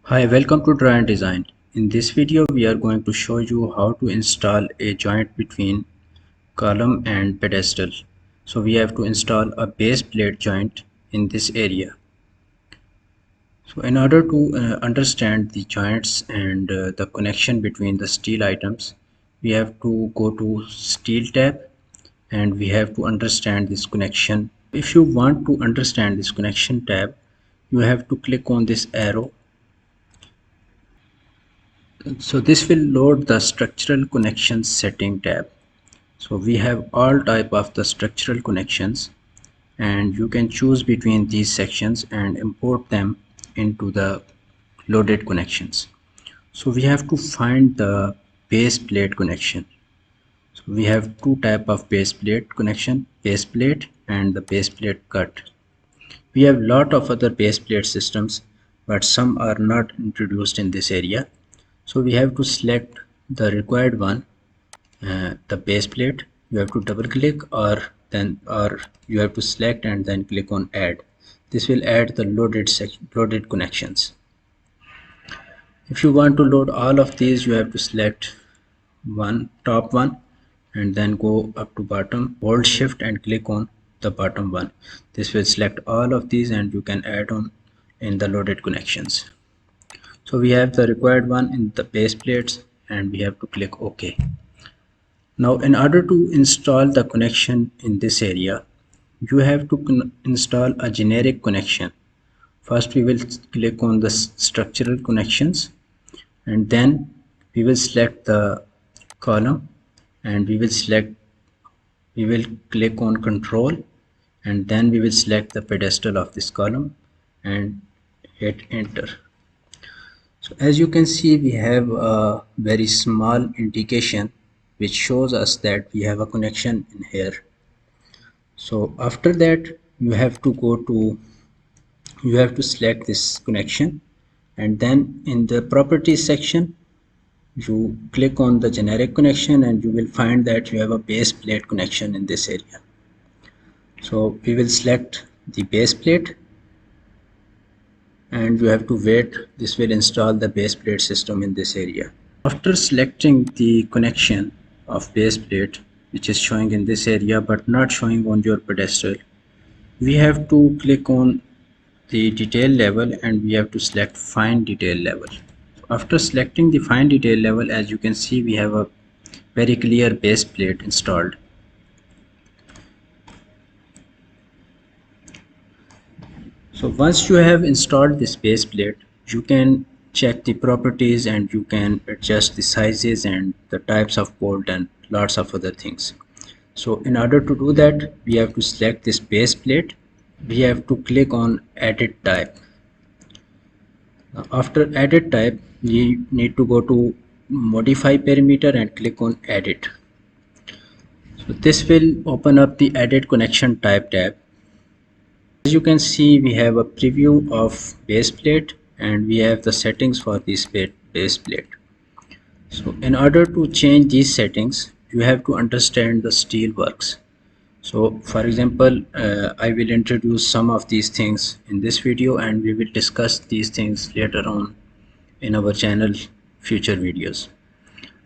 Hi, welcome to Draw and Design. In this video, we are going to show you how to install a joint between column and pedestal. So we have to install a base plate joint in this area. So in order to understand the joints and the connection between the steel items, we have to go to Steel tab and we have to understand this connection. If you want to understand this connection tab, you have to click on this arrow. So this will load the structural connections setting tab. So we have all type of the structural connections and you can choose between these sections and import them into the loaded connections. So we have to find the base plate connection. So we have two type of base plate connection, base plate and the base plate cut. We have lot of other base plate systems, but some are not introduced in this area. So we have to select the required one, the base plate. You have to double click or you have to select and then click on add. This will add the loaded connections. If you want to load all of these, you have to select top one and then go up to bottom, hold shift and click on the bottom one. This will select all of these and you can add on in the loaded connections. So we have the required one in the base plates and we have to click OK. Now in order to install the connection in this area, you have to install a generic connection. First we will click on the structural connections and then we will select the column and we will click on control and then we will select the pedestal of this column and hit enter. So as you can see, we have a very small indication which shows us that we have a connection in here. So after that you have to select this connection and then in the properties section you click on the generic connection and you will find that you have a base plate connection in this area. So we will select the base plate and you have to wait. This will install the base plate system in this area. After selecting the connection of base plate, which is showing in this area but not showing on your pedestal, we have to click on the detail level and we have to select fine detail level. After selecting the fine detail level, as you can see, we have a very clear base plate installed. So once you have installed this base plate, you can check the properties and you can adjust the sizes and the types of bolt and lots of other things. So in order to do that, we have to select this base plate. We have to click on edit type. Now after edit type, we need to go to modify parameter and click on edit. So this will open up the edit connection type tab. As you can see, we have a preview of base plate and we have the settings for this base plate. So in order to change these settings, you have to understand the steel works. So for example, I will introduce some of these things in this video and we will discuss these things later on in our channel future videos.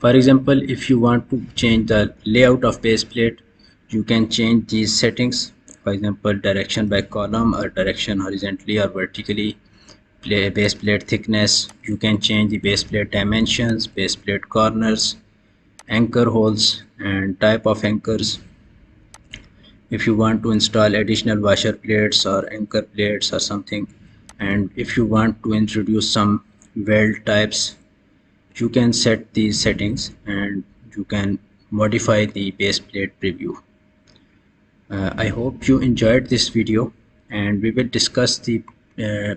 For example, if you want to change the layout of base plate, you can change these settings. For example, direction by column or direction horizontally or vertically, base plate thickness. You can change the base plate dimensions, base plate corners, anchor holes and type of anchors. If you want to install additional washer plates or anchor plates or something, and if you want to introduce some weld types, you can set these settings and you can modify the base plate preview. I hope you enjoyed this video and we will discuss the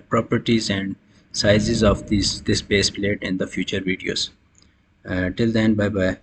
properties and sizes of this base plate in the future videos. Till then, bye bye.